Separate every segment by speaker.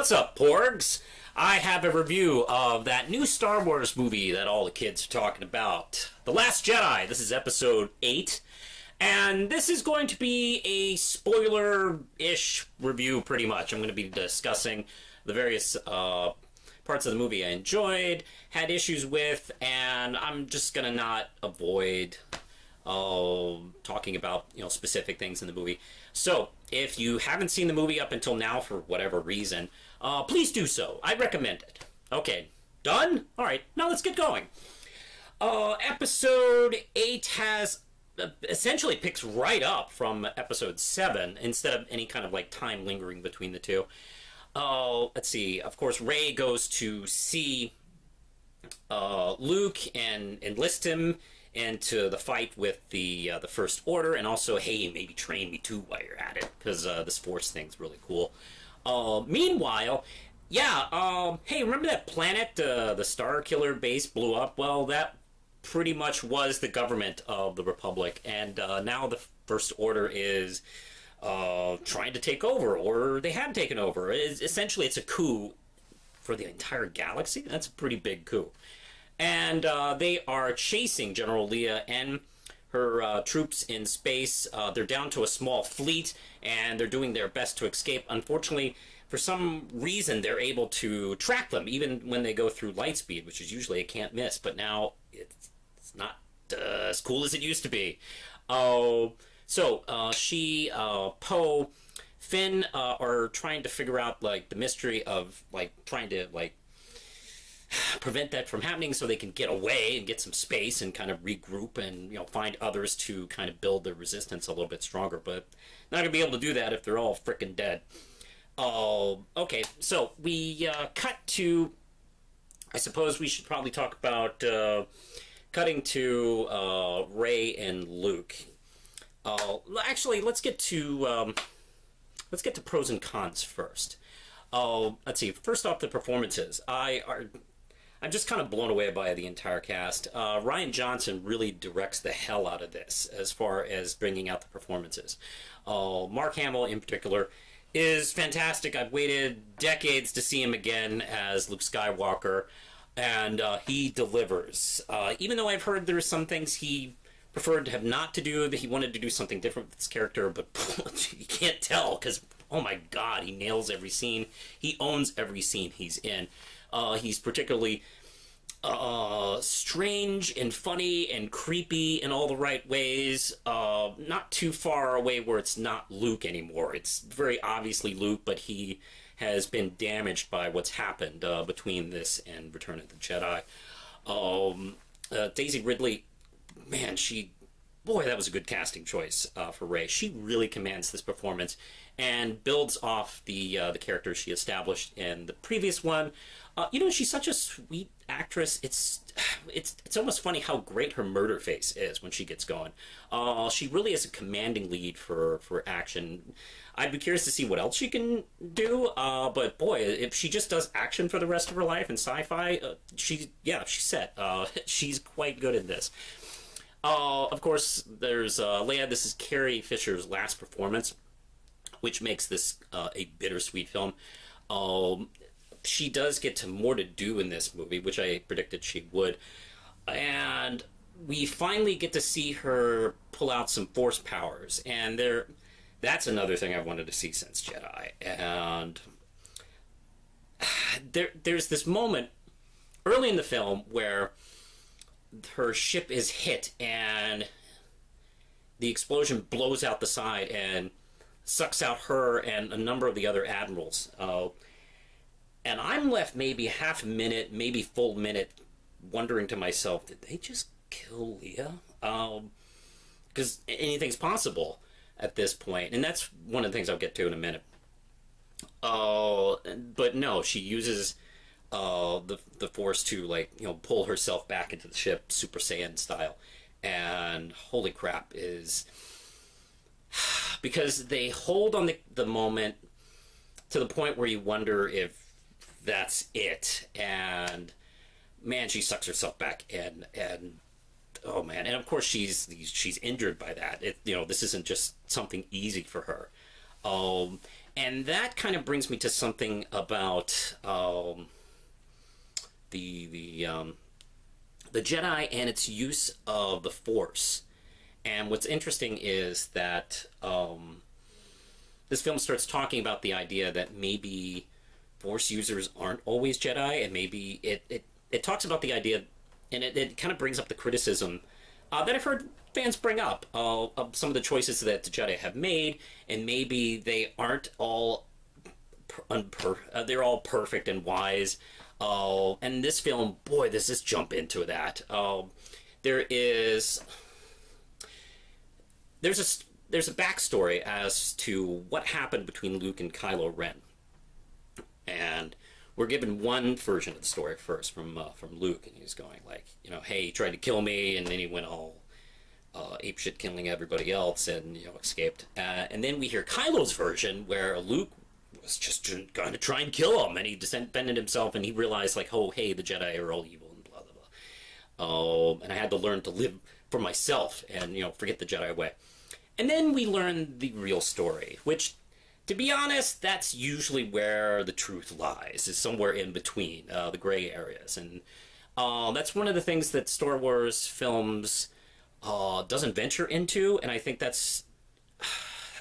Speaker 1: What's up, Porgs? I have a review of that new Star Wars movie that all the kids are talking about. The Last Jedi. This is episode 8. And this is going to be a spoiler-ish review, pretty much. I'm going to be discussing the various parts of the movie I enjoyed, had issues with, and I'm just going to not avoid talking about specific things in the movie. So if you haven't seen the movie up until now for whatever reason, please do so. I recommend it. Okay, done? All right, now let's get going. Episode 8 has essentially picks right up from episode 7 instead of any kind of like time lingering between the two. Let's see. Of course, Rey goes to see Luke and enlist him into the fight with the First Order, and also, hey, maybe train me too while you're at it, because this Force thing's really cool. Meanwhile, yeah, hey, remember that planet the Star Killer base blew up? Well, that pretty much was the government of the Republic, and now the First Order is trying to take over, or they have taken over. Essentially, it's a coup for the entire galaxy. That's a pretty big coup. And they are chasing General Leia and her troops in space. They're down to a small fleet, and they're doing their best to escape. Unfortunately, for some reason, they're able to track them, even when they go through light speed, which is usually a can't miss. But now it's not as cool as it used to be. She, Poe, Finn are trying to figure out like the mystery of trying to prevent that from happening, so they can get away and get some space and kind of regroup and find others to kind of build their resistance a little bit stronger. But not gonna be able to do that if they're all frickin' dead. Okay, so we cut to. I suppose we should probably talk about cutting to Rey and Luke. Actually, let's get to pros and cons first. Let's see. First off, the performances. I'm just kind of blown away by the entire cast. Rian Johnson really directs the hell out of this as far as bringing out the performances. Mark Hamill, in particular, is fantastic. I've waited decades to see him again as Luke Skywalker, and he delivers. Even though I've heard there's some things he preferred to have not to do, that he wanted to do something different with his character, but you can't tell because, oh my god, he nails every scene. He owns every scene he's in. He's particularly strange and funny and creepy in all the right ways. Not too far away where it's not Luke anymore. It's very obviously Luke, but he has been damaged by what's happened between this and Return of the Jedi. Daisy Ridley, man, boy, that was a good casting choice for Rey. She really commands this performance and builds off the character she established in the previous one. She's such a sweet actress. It's almost funny how great her murder face is when she gets going. She really is a commanding lead for action. I'd be curious to see what else she can do. But boy, if she just does action for the rest of her life in sci-fi, she's set. She's quite good at this. Of course, there's Leia. This is Carrie Fisher's last performance, which makes this a bittersweet film. She does get more to do in this movie, which I predicted she would. And we finally get to see her pull out some Force powers. And that's another thing I've wanted to see since Jedi. And there's this moment early in the film where her ship is hit and the explosion blows out the side and sucks out her and a number of the other admirals. And I'm left maybe half a minute, maybe full minute, wondering to myself, did they just kill Leia? Because anything's possible at this point. And that's one of the things I'll get to in a minute. But no, she uses the Force to pull herself back into the ship, Super Saiyan style. And holy crap, is because they hold on the moment to the point where you wonder if that's it. And man, she sucks herself back in, and oh man, and of course she's injured by that. This isn't just something easy for her. And that kind of brings me to something about the the Jedi and its use of the Force. And what's interesting is that this film starts talking about the idea that maybe Force users aren't always Jedi, and maybe it talks about the idea, and it kind of brings up the criticism that I've heard fans bring up of some of the choices that the Jedi have made, and maybe they aren't all they're all perfect and wise. And this film, boy, does this jump into that. There's a backstory as to what happened between Luke and Kylo Ren, and we're given one version of the story first from Luke, and he's going like, you know, hey, he tried to kill me, and then he went all apeshit killing everybody else, and you know, escaped. And then we hear Kylo's version where Luke was just going to try and kill him, and he defended himself, and he realized like, oh, hey, the Jedi are all evil and blah blah blah. And I had to learn to live for myself and, you know, forget the Jedi way. And then we learn the real story, which, to be honest, that's usually where the truth lies, is somewhere in between the gray areas. And that's one of the things that Star Wars films doesn't venture into, and I think that's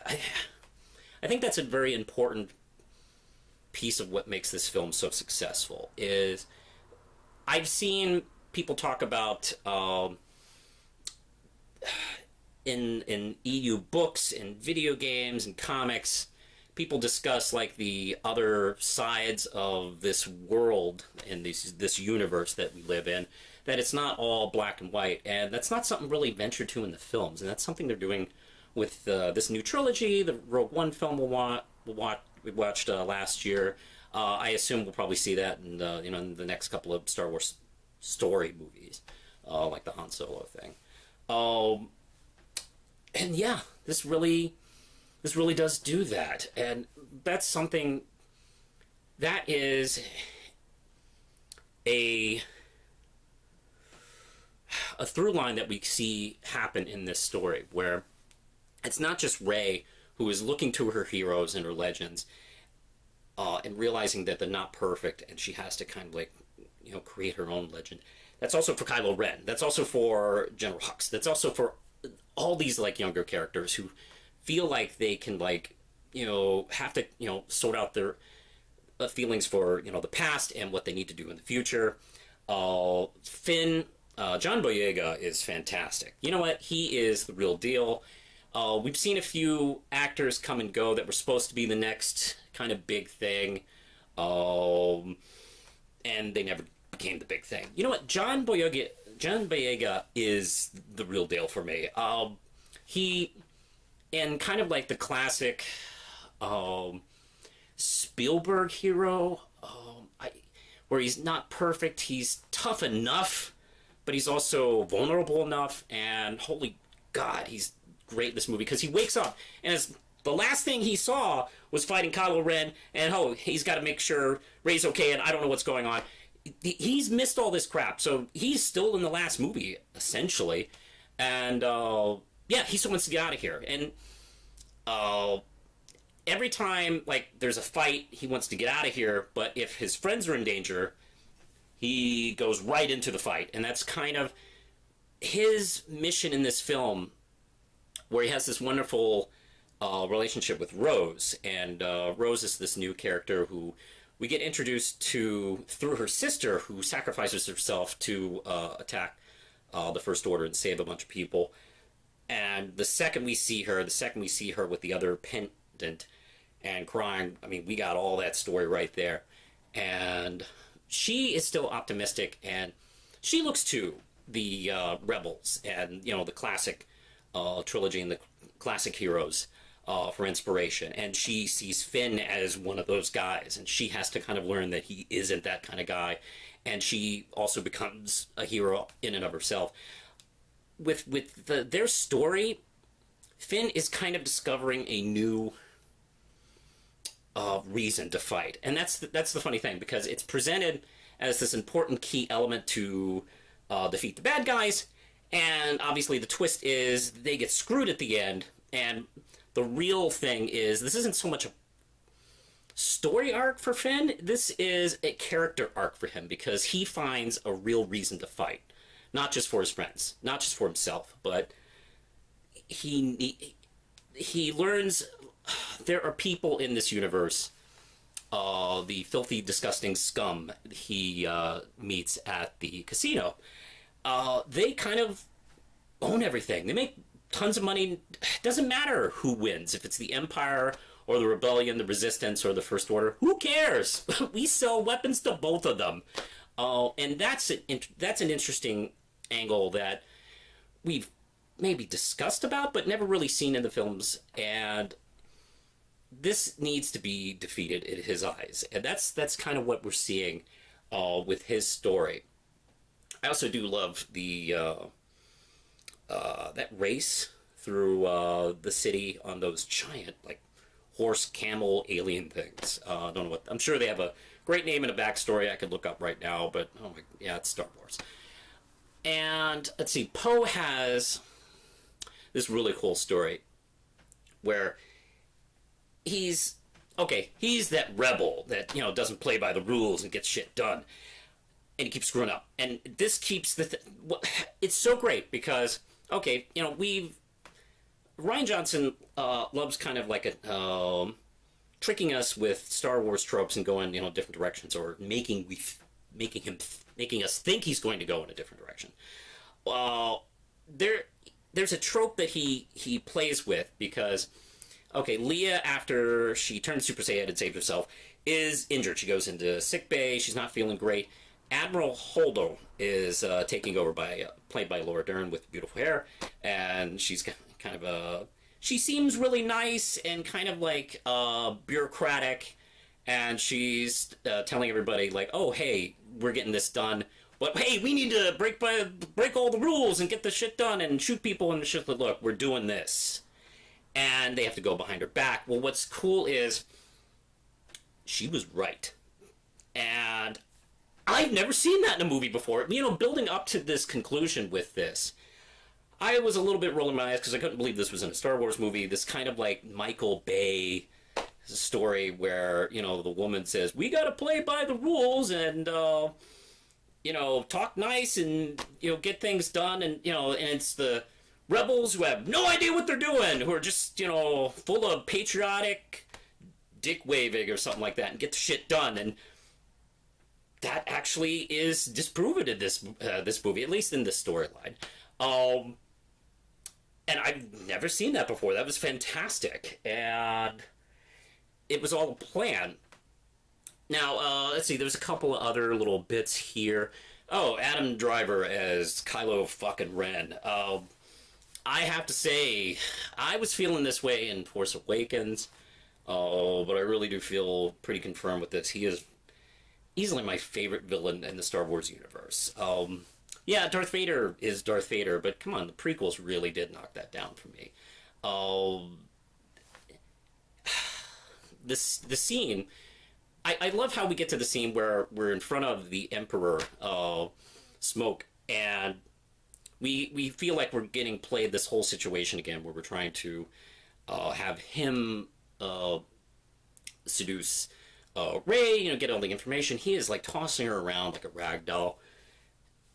Speaker 1: I think that's a very important piece of what makes this film so successful. Is I've seen people talk about in EU books, in video games, and comics, people discuss like the other sides of this world and this universe that we live in, that it's not all black and white, and that's not something really ventured to in the films, and that's something they're doing with this new trilogy, the Rogue One film we watched last year. I assume we'll probably see that in in the next couple of Star Wars story movies, like the Han Solo thing. And yeah, this really does do that, and that's something that is a through line that we see happen in this story, where it's not just Rey who is looking to her heroes and her legends, and realizing that they're not perfect, and she has to kind of like, you know, create her own legend. That's also for Kylo Ren. That's also for General Hux. That's also for all these like younger characters who feel like they can, like, you know, have to, you know, sort out their feelings for, you know, the past and what they need to do in the future. Finn, John Boyega is fantastic. You know what? He is the real deal. We've seen a few actors come and go that were supposed to be the next kind of big thing, and they never became the big thing. You know what? John Boyega is the real deal for me. He, and kind of like the classic Spielberg hero, where he's not perfect, he's tough enough, but he's also vulnerable enough, and holy God, he's great in this movie, because he wakes up, and the last thing he saw was fighting Kylo Ren, and he's got to make sure Rey's okay, and I don't know what's going on. He's missed all this crap, so he's still in the last movie, essentially, and yeah, he still wants to get out of here, and every time, like, there's a fight, he wants to get out of here, but if his friends are in danger, he goes right into the fight, and that's kind of his mission in this film, where he has this wonderful relationship with Rose, and Rose is this new character who we get introduced to through her sister, who sacrifices herself to attack the First Order and save a bunch of people. And the second we see her with the other pendant and crying, I mean, we got all that story right there. And she is still optimistic, and she looks to the Rebels and, you know, the classic trilogy and the classic heroes for inspiration, and she sees Finn as one of those guys, and she has to kind of learn that he isn't that kind of guy, and she also becomes a hero in and of herself. With their story, Finn is kind of discovering a new reason to fight, and that's the funny thing, because it's presented as this important key element to defeat the bad guys. And obviously the twist is they get screwed at the end, and the real thing is this isn't so much story arc for Finn. This is a character arc for him because he finds a real reason to fight, not just for his friends, not just for himself, but he learns there are people in this universe. The filthy, disgusting scum he meets at the casino. They kind of own everything. They make tons of money. It doesn't matter who wins, if it's the Empire or the Rebellion, the Resistance, or the First Order. Who cares? We sell weapons to both of them. And that's an interesting angle that we've maybe discussed about, but never really seen in the films. And this needs to be defeated in his eyes. And that's kind of what we're seeing with his story. I also do love the that race through the city on those giant, like, horse, camel, alien things. I don't know what... I'm sure they have a great name and a backstory I could look up right now, but, oh my... Yeah, it's Star Wars. And, let's see, Poe has this really cool story where he's that rebel that, you know, doesn't play by the rules and gets shit done, and he keeps screwing up. And this keeps it's so great because, okay, you know, Rian Johnson loves kind of like tricking us with Star Wars tropes and going, you know, different directions, or making us think he's going to go in a different direction. There's a trope that he plays with because, okay, Leia, after she turned Super Saiyan and saved herself, is injured. She goes into sickbay. She's not feeling great. Admiral Holdo is taking over played by Laura Dern with beautiful hair, and she's kind of she seems really nice and kind of like bureaucratic, and she's telling everybody like, oh, hey, we're getting this done, but hey, we need to break all the rules and get the shit done and shoot people, and she's like, look, we're doing this. And they have to go behind her back. Well, what's cool is she was right. And I've never seen that in a movie before. You know, building up to this conclusion with this, I was a little bit rolling my eyes because I couldn't believe this was in a Star Wars movie. This kind of like Michael Bay story where, you know, the woman says, we got to play by the rules and, you know, talk nice and, you know, get things done. And, you know, and it's the rebels who have no idea what they're doing, who are just, you know, full of patriotic dick waving or something like that and get the shit done. And that actually is disproven in this movie, at least in this storyline. And I've never seen that before. That was fantastic. And it was all a plan. Now, let's see, there's a couple of other little bits here. Oh, Adam Driver as Kylo fucking Ren. I have to say, I was feeling this way in Force Awakens, but I really do feel pretty confirmed with this. He is easily my favorite villain in the Star Wars universe. Yeah, Darth Vader is Darth Vader, but come on, the prequels really did knock that down for me. The scene, I love how we get to the scene where we're in front of the Emperor, Smoke, and we feel like we're getting played this whole situation again, where we're trying to have him seduce Rey, you know, get all the information. He is like tossing her around like a rag doll.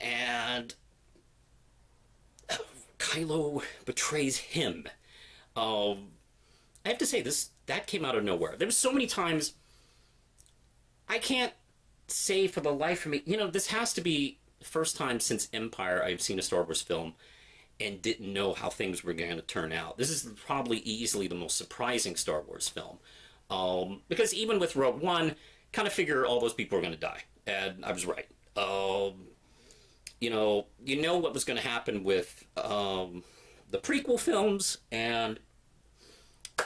Speaker 1: And Kylo betrays him. I have to say, that came out of nowhere. There were so many times I can't say for the life of me, you know, this has to be the first time since Empire I've seen a Star Wars film and didn't know how things were going to turn out. This is probably easily the most surprising Star Wars film. Because even with Rogue One, kind of figure all those people were going to die. And I was right. You know what was going to happen with the prequel films, and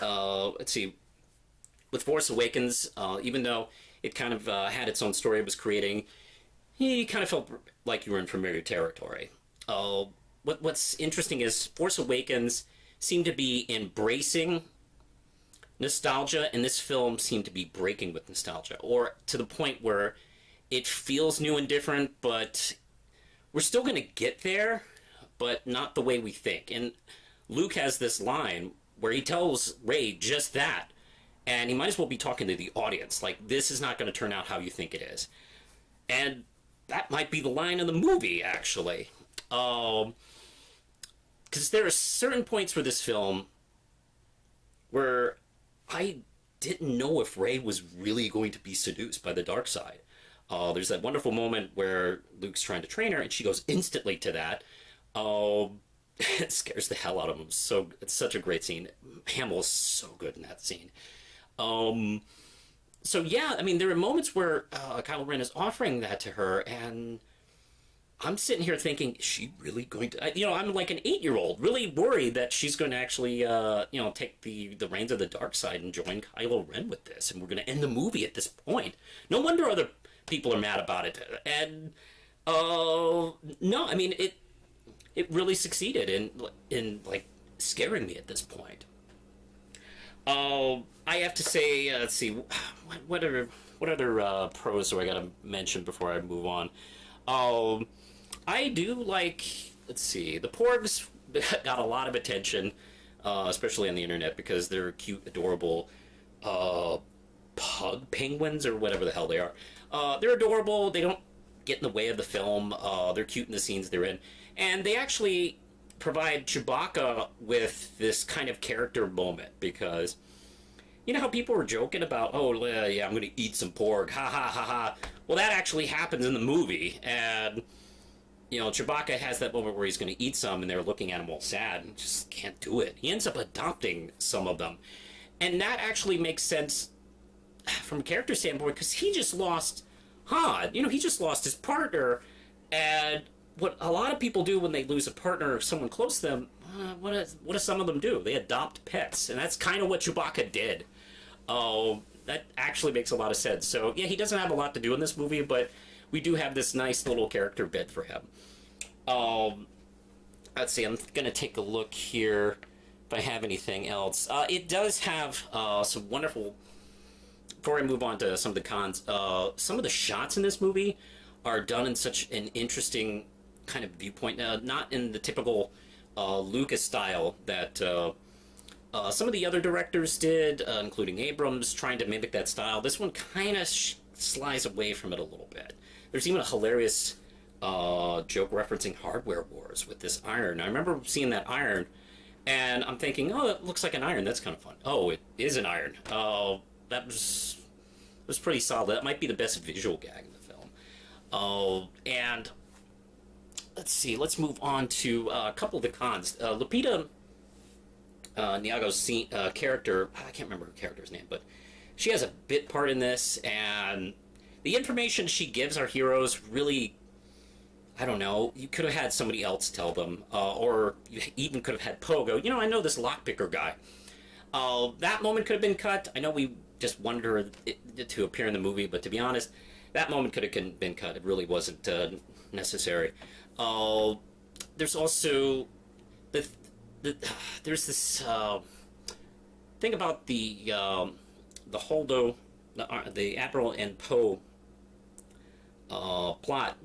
Speaker 1: let's see, with Force Awakens, even though it kind of had its own story it was creating, he kind of felt like you were in familiar territory. What's interesting is Force Awakens seemed to be embracing nostalgia, and this film seemed to be breaking with nostalgia, or to the point where it feels new and different, but we're still going to get there, but not the way we think. And Luke has this line where he tells Rey just that. and he might as well be talking to the audience. Like, this is not going to turn out how you think it is. And that might be the line of the movie, actually. Because there are certain points for this film where I didn't know if Rey was really going to be seduced by the dark side. There's that wonderful moment where Luke's trying to train her, and she goes instantly to that. It scares the hell out of him. So it's such a great scene. Hamill's so good in that scene. So yeah, I mean, there are moments where Kylo Ren is offering that to her, and I'm sitting here thinking, is she really going to... You know, I'm like an 8-year-old, really worried that she's going to actually, you know, take the reins of the dark side and join Kylo Ren with this, and we're going to end the movie at this point. No wonder other people are mad about it. And, no, I mean, it really succeeded in like, scaring me at this point. I have to say, let's see, what other pros do I gotta mention before I move on? I do like, let's see, the Porgs got a lot of attention, especially on the internet, because they're cute, adorable, pug penguins, or whatever the hell they are. They're adorable, they don't get in the way of the film, they're cute in the scenes they're in, and they actually provide Chewbacca with this kind of character moment, because you know how people were joking about, oh, yeah, I'm going to eat some porg, ha ha ha ha. Well, that actually happens in the movie, and, you know, Chewbacca has that moment where he's going to eat some, and they're looking at him all sad, and just can't do it. He ends up adopting some of them, and that actually makes sense from a character standpoint, because he just lost Han. You know, he just lost his partner, and what a lot of people do when they lose a partner or someone close to them, what do some of them do? They adopt pets, and that's kind of what Chewbacca did. That actually makes a lot of sense. So, yeah, he doesn't have a lot to do in this movie, but we do have this nice little character bit for him. Let's see, I'm going to take a look here if I have anything else. It does have some wonderful... Before I move on to some of the cons, some of the shots in this movie are done in such an interesting kind of viewpoint, not in the typical Lucas style that some of the other directors did, including Abrams, trying to mimic that style. This one kind of slides away from it a little bit. There's even a hilarious joke referencing Hardware Wars with this iron. I remember seeing that iron, and I'm thinking, oh, it looks like an iron. That's kind of fun. Oh, it is an iron. That was pretty solid. That might be the best visual gag in the film. And let's see. Let's move on to a couple of the cons. Lupita Nyong'o's character, I can't remember her character's name, but she has a bit part in this, and the information she gives our heroes really, I don't know, you could have had somebody else tell them, or you even could have had Poe go, you know, I know this lockpicker guy. That moment could have been cut. I know we just wanted her to appear in the movie, but to be honest, that moment could have been cut. It really wasn't necessary. There's also there's this thing about the Holdo, the Admiral and Poe plot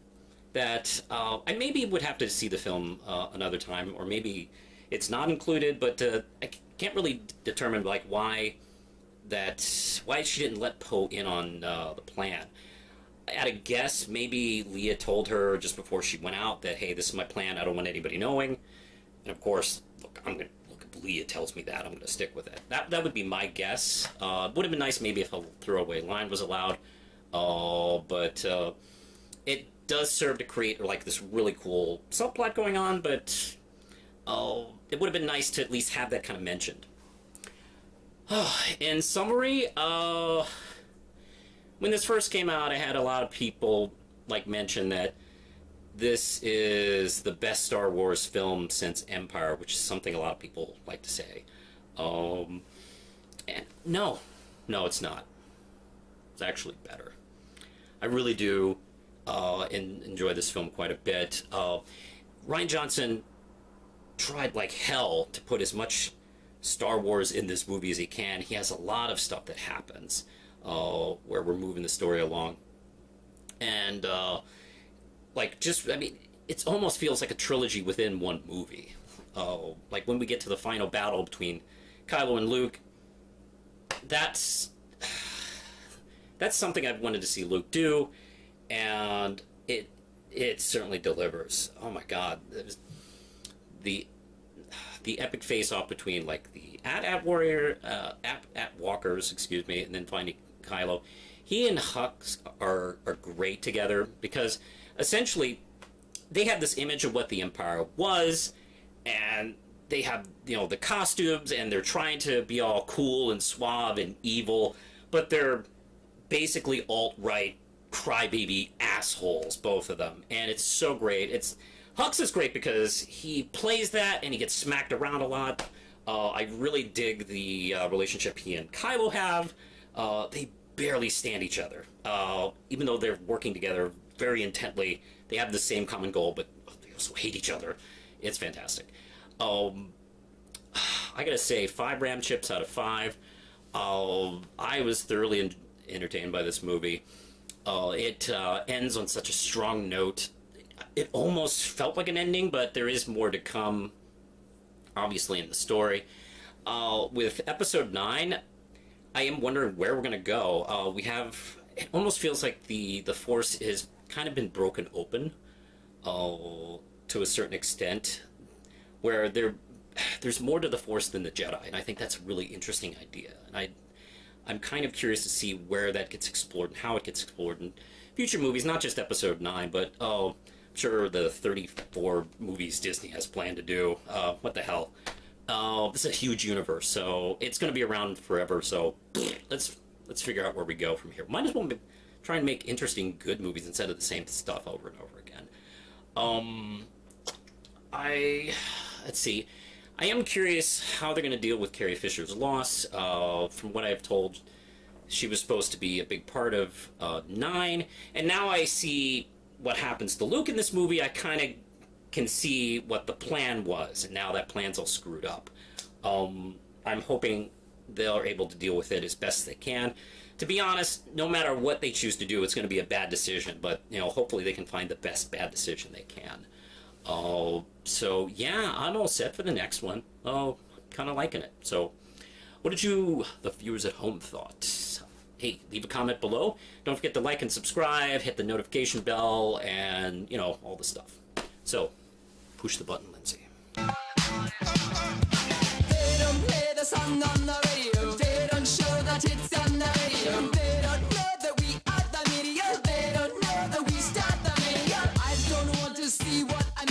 Speaker 1: that I maybe would have to see the film another time, or maybe it's not included, but I can't really determine like why she didn't let Poe in on the plan. At a guess, maybe Leia told her just before she went out that, hey, this is my plan, I don't want anybody knowing. And of course, look, if Leia tells me that, I'm gonna stick with it. That would be my guess. Would have been nice maybe if a throwaway line was allowed. But it does serve to create like this really cool subplot going on, but it would have been nice to at least have that kind of mentioned. In summary, when this first came out, I had a lot of people like mention that this is the best Star Wars film since Empire, which is something a lot of people like to say. And no, it's not. It's actually better. I really do enjoy this film quite a bit. Rian Johnson tried like hell to put as much Star Wars in this movie as he can. He has a lot of stuff that happens where we're moving the story along. And like, just, I mean, it almost feels like a trilogy within one movie. Like when we get to the final battle between Kylo and Luke, that's something I've wanted to see Luke do, and it certainly delivers. Oh my God, the epic face-off between like the AT-AT warrior, AT walkers, excuse me, and then finding Kylo. He and Hux are great together because essentially they have this image of what the Empire was, and they have, you know, the costumes, and they're trying to be all cool and suave and evil, but they're basically alt-right crybaby assholes, both of them, and it's so great. Hux is great because he plays that and he gets smacked around a lot. I really dig the relationship he and Kylo have. They barely stand each other, even though they're working together very intently. They have the same common goal, but they also hate each other. It's fantastic. I gotta say, 5 Ram chips out of 5. I was thoroughly entertained by this movie. It ends on such a strong note. It almost felt like an ending, but there is more to come, obviously, in the story. With episode 9, I am wondering where we're gonna go. It almost feels like the Force has kind of been broken open, to a certain extent, where there's more to the Force than the Jedi, and I think that's a really interesting idea. And I'm kind of curious to see where that gets explored and how it gets explored in future movies, not just episode 9, but I'm sure the 34 movies Disney has planned to do. What the hell? This is a huge universe, so it's going to be around forever, so let's figure out where we go from here. Might as well try and make interesting, good movies instead of the same stuff over and over again. Let's see. I am curious how they're going to deal with Carrie Fisher's loss. From what I've told, she was supposed to be a big part of 9, and now I see what happens to Luke in this movie. I kind of can see what the plan was, and now that plan's all screwed up. I'm hoping they're able to deal with it as best they can. To be honest, no matter what they choose to do, it's going to be a bad decision, but, you know, hopefully they can find the best bad decision they can. So yeah, I'm all set for the next one. Kind of liking it. So, what did you, the viewers at home, thought? Hey, leave a comment below. Don't forget to like and subscribe, hit the notification bell, and, you know, all the stuff. So, push the button, Lindsay.
Speaker 2: They don't play the song on the radio. They don't show that it's on the radio. They don't know that we are the media. They don't know that we start the media. I don't want to see what I